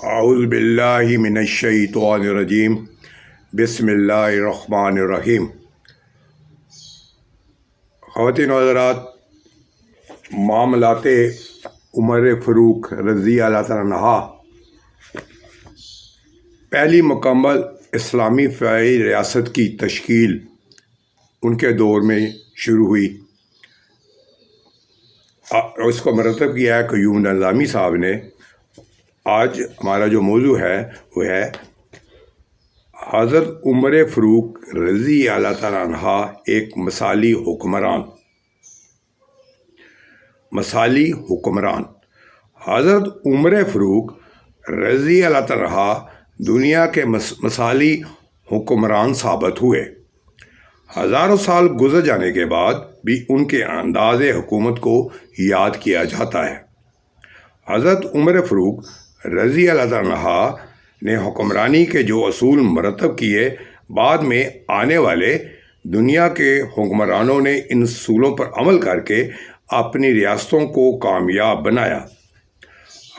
اعوذ باللہ من الشیطان الرجیم بسم اللہ الرحمن الرحیم۔ خواتین و حضرات، معاملات عمر فاروق رضی اللہ تعالیٰ عنہ پہلی مکمل اسلامی فعالی ریاست کی تشکیل ان کے دور میں شروع ہوئی۔ اس کو مرتب کیا ہے قیوم نظامی صاحب نے۔ آج ہمارا جو موضوع ہے وہ ہے حضرت عمر فاروق رضی اللہ تعالیٰ عنہ ایک مثالی حکمران۔ مثالی حکمران حضرت عمر فاروق رضی اللہ تعالیٰ عنہ دنیا کے مثالی حکمران ثابت ہوئے۔ ہزاروں سال گزر جانے کے بعد بھی ان کے انداز حکومت کو یاد کیا جاتا ہے۔ حضرت عمر فاروق رضی اللہ عنہ نے حکمرانی کے جو اصول مرتب کیے، بعد میں آنے والے دنیا کے حکمرانوں نے ان اصولوں پر عمل کر کے اپنی ریاستوں کو کامیاب بنایا۔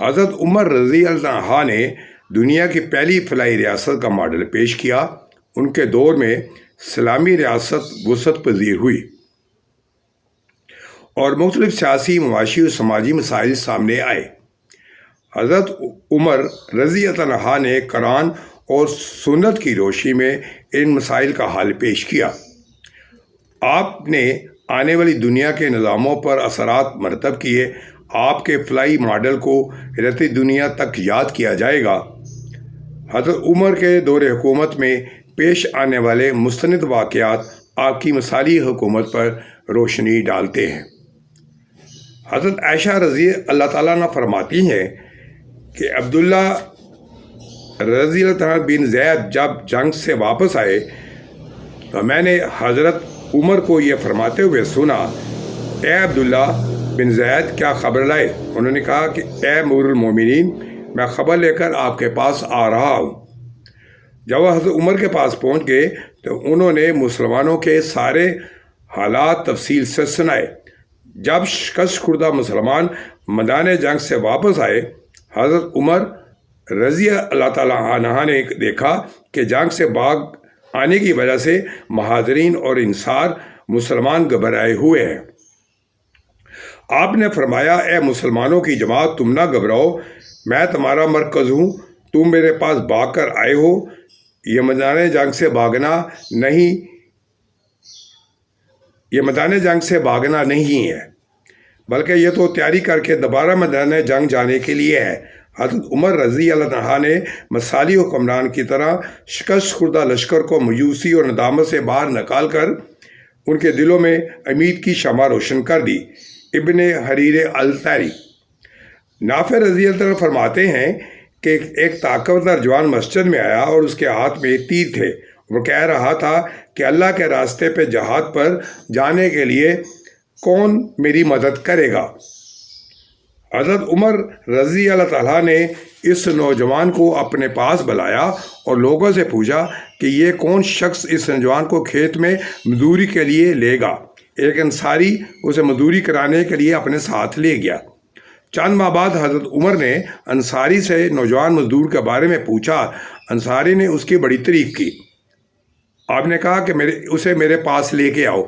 حضرت عمر رضی اللہ عنہ نے دنیا کی پہلی فلاحی ریاست کا ماڈل پیش کیا۔ ان کے دور میں اسلامی ریاست وسعت پذیر ہوئی اور مختلف سیاسی، معاشی اور سماجی مسائل سامنے آئے۔ حضرت عمر رضی اللہ عنہ نے قرآن اور سنت کی روشنی میں ان مسائل کا حل پیش کیا۔ آپ نے آنے والی دنیا کے نظاموں پر اثرات مرتب کیے۔ آپ کے فلاحی ماڈل کو رہتی دنیا تک یاد کیا جائے گا۔ حضرت عمر کے دور حکومت میں پیش آنے والے مستند واقعات آپ کی مثالی حکومت پر روشنی ڈالتے ہیں۔ حضرت عائشہ رضی اللہ تعالیٰ عنہ فرماتی ہیں کہ عبداللہ رضی اللہ عنہ بن زید جب جنگ سے واپس آئے تو میں نے حضرت عمر کو یہ فرماتے ہوئے سنا، اے عبداللہ بن زید، کیا خبر لائے؟ انہوں نے کہا کہ اے امیر المومنین، میں خبر لے کر آپ کے پاس آ رہا ہوں۔ جب وہ حضرت عمر کے پاس پہنچ گئے تو انہوں نے مسلمانوں کے سارے حالات تفصیل سے سنائے۔ جب شکست خوردہ مسلمان میدان جنگ سے واپس آئے، حضرت عمر رضی اللہ تعالیٰ عنہ نے دیکھا کہ جنگ سے بھاگ آنے کی وجہ سے مہاجرین اور انصار مسلمان گھبرائے ہوئے ہیں۔ آپ نے فرمایا، اے مسلمانوں کی جماعت، تم نہ گھبراؤ، میں تمہارا مرکز ہوں، تم میرے پاس بھاگ کر آئے ہو۔ یہ میدان جنگ سے بھاگنا نہیں ہے، بلکہ یہ تو تیاری کر کے دوبارہ میدان جنگ جانے کے لیے ہے۔ حضرت عمر رضی اللہ عنہ نے مثالی حکمران کی طرح شکست خوردہ لشکر کو مایوسی اور ندامت سے باہر نکال کر ان کے دلوں میں امید کی شمع روشن کر دی۔ ابن حریر الطری نافع رضی اللہ عنہ فرماتے ہیں کہ ایک طاقتور جوان مسجد میں آیا اور اس کے ہاتھ میں تیر تھے۔ وہ کہہ رہا تھا کہ اللہ کے راستے پہ جہاد پر جانے کے لیے کون میری مدد کرے گا؟ حضرت عمر رضی اللہ تعالیٰ نے اس نوجوان کو اپنے پاس بلایا اور لوگوں سے پوچھا کہ یہ کون شخص اس نوجوان کو کھیت میں مزدوری کے لیے لے گا۔ ایک انصاری اسے مزدوری کرانے کے لیے اپنے ساتھ لے گیا۔ چند ماہ بعد حضرت عمر نے انصاری سے نوجوان مزدور کے بارے میں پوچھا۔ انصاری نے اس کی بڑی تعریف کی۔ آپ نے کہا کہ اسے میرے پاس لے کے آؤ۔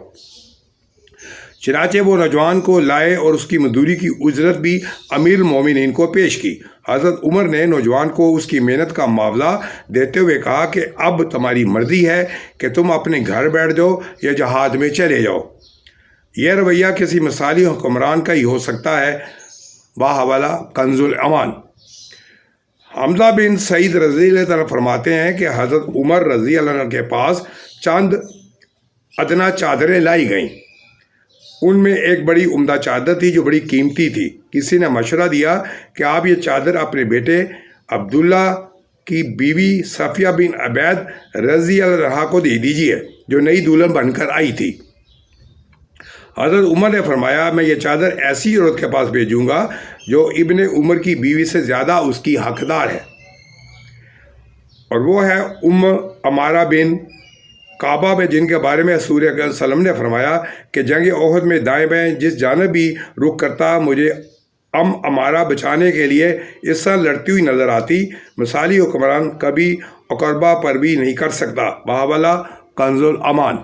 چنانچہ وہ نوجوان کو لائے اور اس کی مزدوری کی اجرت بھی امیر المومنین کو پیش کی۔ حضرت عمر نے نوجوان کو اس کی محنت کا معاوضہ دیتے ہوئے کہا کہ اب تمہاری مرضی ہے کہ تم اپنے گھر بیٹھ جاؤ یا جہاد میں چلے جاؤ۔ یہ رویہ کسی مثالی حکمران کا ہی ہو سکتا ہے۔ باحوالہ کنز الامان حمزہ بن سعید رضی اللہ عنہ فرماتے ہیں کہ حضرت عمر رضی اللہ عنہ کے پاس چند ادنا چادریں لائی گئیں۔ ان میں ایک بڑی عمدہ چادر تھی جو بڑی قیمتی تھی۔ کسی نے مشورہ دیا کہ آپ یہ چادر اپنے بیٹے عبداللہ کی بیوی صفیہ بن عبید رضی اللہ عنہ کو دے دیجیے، جو نئی دلہن بن کر آئی تھی۔ حضرت عمر نے فرمایا، میں یہ چادر ایسی عورت کے پاس بھیجوں گا جو ابن عمر کی بیوی سے زیادہ اس کی حقدار ہے، اور وہ ہے عمارہ بن کعبہ میں، جن کے بارے میں حضور اکرم صلی اللہ علیہ وسلم نے فرمایا کہ جنگ احد میں دائیں بائیں جس جانب بھی رخ کرتا مجھے ہمارا بچانے کے لیے اس طرح لڑتی ہوئی نظر آتی مثالی حکمران کبھی اقربا پر بھی نہیں کر سکتا۔ بہاولہ کنز الامان۔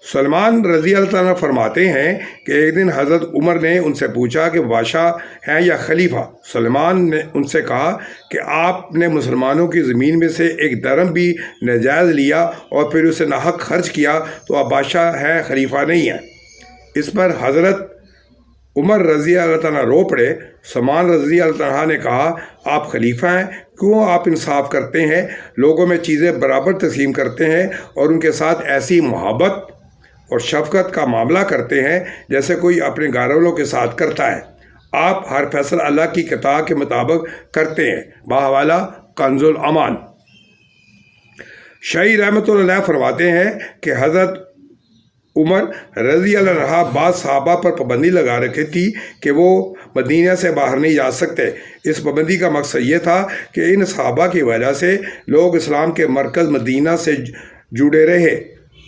سلمان رضی اللہ تعالیٰ فرماتے ہیں کہ ایک دن حضرت عمر نے ان سے پوچھا کہ بادشاہ ہیں یا خلیفہ؟ سلمان نے ان سے کہا کہ آپ نے مسلمانوں کی زمین میں سے ایک درم بھی ناجائز لیا اور پھر اسے ناحق خرچ کیا تو آپ بادشاہ ہیں، خلیفہ نہیں ہیں۔ اس پر حضرت عمر رضی اللہ تعالیٰ رو پڑے۔ سلمان رضی اللہ تعالیٰ نے کہا آپ خلیفہ ہیں، کیوں آپ انصاف کرتے ہیں، لوگوں میں چیزیں برابر تقسیم کرتے ہیں اور ان کے ساتھ ایسی محبت اور شفقت کا معاملہ کرتے ہیں جیسے کوئی اپنے گھر والوں کے ساتھ کرتا ہے۔ آپ ہر فیصلہ اللہ کی کتاب کے مطابق کرتے ہیں۔ بہاولہ کنز الامان۔ شاہی رحمۃ اللہ علیہ فرماتے ہیں کہ حضرت عمر رضی اللہ عنہ بعض صحابہ پر پابندی لگا رکھی تھی کہ وہ مدینہ سے باہر نہیں جا سکتے۔ اس پابندی کا مقصد یہ تھا کہ ان صحابہ کی وجہ سے لوگ اسلام کے مرکز مدینہ سے جڑے رہے۔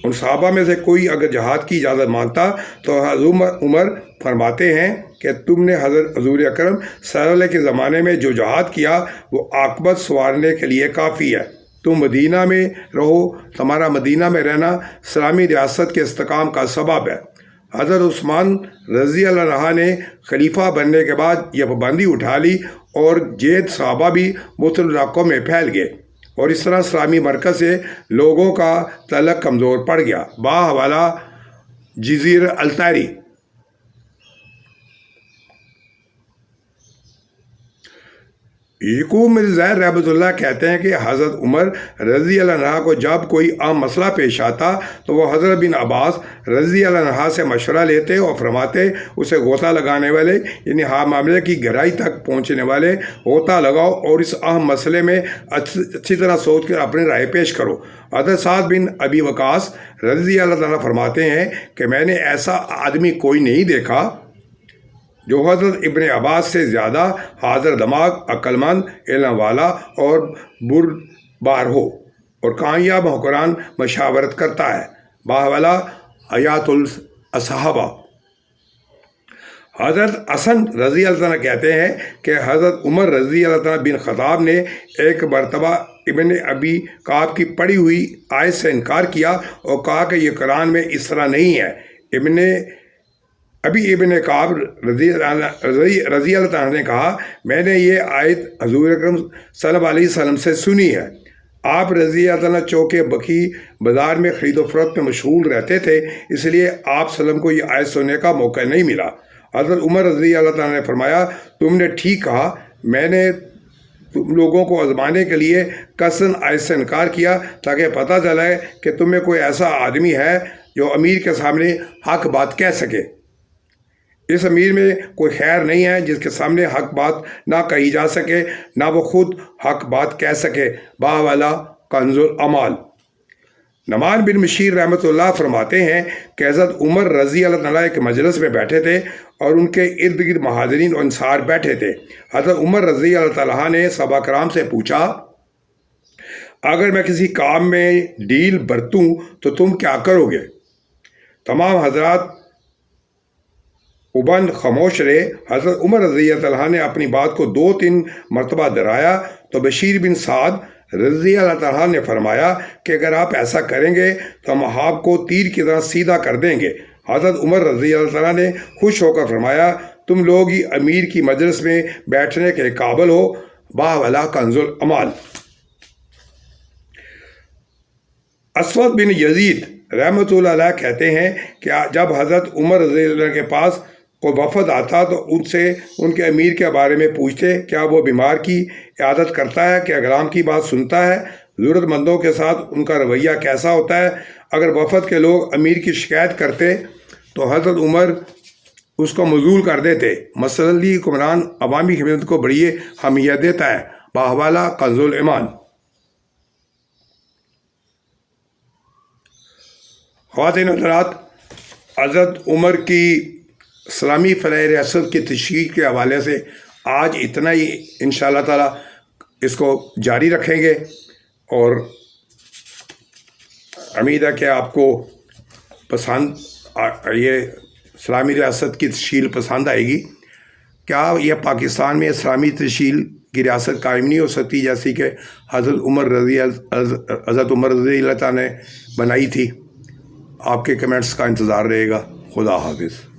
ان صحابہ میں سے کوئی اگر جہاد کی اجازت مانگتا تو حضرت عمر فرماتے ہیں کہ تم نے حضور اکرم صلی اللہ علیہ وسلم کے زمانے میں جو جہاد کیا وہ عاقبت سنوارنے کے لیے کافی ہے۔ تم مدینہ میں رہو، تمہارا مدینہ میں رہنا اسلامی ریاست کے استحکام کا سبب ہے۔ حضرت عثمان رضی اللہ عنہ نے خلیفہ بننے کے بعد یہ پابندی اٹھا لی اور جید صحابہ بھی مختلف علاقوں میں پھیل گئے اور اس طرح اسلامی مرکز سے لوگوں کا تعلق کمزور پڑ گیا۔ بہاولہ جزیر الطائری۔ یعقوب مرزا ظاہر رحمۃ اللہ کہتے ہیں کہ حضرت عمر رضی اللہ عنہ کو جب کوئی عام مسئلہ پیش آتا تو وہ حضرت بن عباس رضی اللہ عنہ سے مشورہ لیتے اور فرماتے اسے غوطہ لگانے والے یعنی معاملے کی گہرائی تک پہنچنے والے غوطہ لگاؤ اور اس اہم مسئلے میں اچھی طرح سوچ کر اپنی رائے پیش کرو۔ حضرت سعد بن ابی وقاص رضی اللہ عنہ فرماتے ہیں کہ میں نے ایسا آدمی کوئی نہیں دیکھا جو حضرت ابن عباس سے زیادہ حاضر دماغ، عقل مند، علم والا اور بردبار ہو اور کامیاب حکمران مشاورت کرتا ہے۔ بہاولہ حیات الصحابہ۔ حضرت حسن رضی اللہ عنہ کہتے ہیں کہ حضرت عمر رضی اللہ عنہ بن خطاب نے ایک مرتبہ ابن ابی کعب کی پڑھی ہوئی آیت سے انکار کیا اور کہا کہ یہ قرآن میں اس طرح نہیں ہے۔ ابن کعب رضی اللہ عنہ نے کہا میں نے یہ آیت حضور اکرم صلی اللہ علیہ وسلم سے سنی ہے۔ آپ رضی اللہ عنہ چوک بکی بازار میں خرید و فروخت میں مشغول رہتے تھے، اس لیے آپ صلی اللہ علیہ وسلم کو یہ آیت سننے کا موقع نہیں ملا۔ حضرت عمر رضی اللہ عنہ نے فرمایا تم نے ٹھیک کہا، میں نے تم لوگوں کو آزمانے کے لیے قصداً آیت سے انکار کیا تاکہ پتہ چلے کہ تم میں کوئی ایسا آدمی ہے جو امیر کے سامنے حق بات کہہ سکے۔ اس امیر میں کوئی خیر نہیں ہے جس کے سامنے حق بات نہ کہی جا سکے، نہ وہ خود حق بات کہہ سکے۔ بہاولہ کنز الامان۔ نعمان بن بشیر رحمۃ اللہ فرماتے ہیں کہ حضرت عمر رضی اللہ عنہ ایک مجلس میں بیٹھے تھے اور ان کے ارد گرد مہاجرین اور انصار بیٹھے تھے۔ حضرت عمر رضی اللہ تعالیٰ نے صحابہ کرام سے پوچھا اگر میں کسی کام میں ڈیل برتوں تو تم کیا کرو گے؟ تمام حضرات ابن خاموش رہے۔ حضرت عمر رضی اللہ عنہ نے اپنی بات کو 2-3 مرتبہ دہرایا تو بشیر بن سعد رضی اللہ عنہ نے فرمایا کہ اگر آپ ایسا کریں گے تو ہم آپ کو تیر کی طرح سیدھا کر دیں گے۔ حضرت عمر رضی اللہ عنہ نے خوش ہو کر فرمایا تم لوگ ہی امیر کی مجلس میں بیٹھنے کے قابل ہو۔ بہاولہ کنز الامان۔ اسود بن یزید رحمۃ اللہ علیہ کہتے ہیں کہ جب حضرت عمر رضی اللہ عنہ کے پاس کوئی وفد آتا تو ان سے ان کے امیر کے بارے میں پوچھتے کیا وہ بیمار کی عیادت کرتا ہے، کیا غلام کی بات سنتا ہے، ضرورت مندوں کے ساتھ ان کا رویہ کیسا ہوتا ہے۔ اگر وفد کے لوگ امیر کی شکایت کرتے تو حضرت عمر اس کو مزول کر دیتے۔ مسلطی حکمران عوامی خدمت کو بڑی اہمیت دیتا ہے۔ بہاولہ کنز الامان۔ خواتین و حضرات، حضرت عمر کی اسلامی فلاح ریاست کی تشکیل کے حوالے سے آج اتنا ہی، انشاءاللہ تعالیٰ اس کو جاری رکھیں گے اور امید ہے کہ آپ کو پسند یہ اسلامی ریاست کی تشکیل پسند آئے گی۔ کیا یہ پاکستان میں اسلامی تشکیل کی ریاست قائم نہیں ہو سکتی جیسی کہ حضرت عمر رضی اللہ تعالیٰ نے بنائی تھی؟ آپ کے کمنٹس کا انتظار رہے گا. خدا حافظ.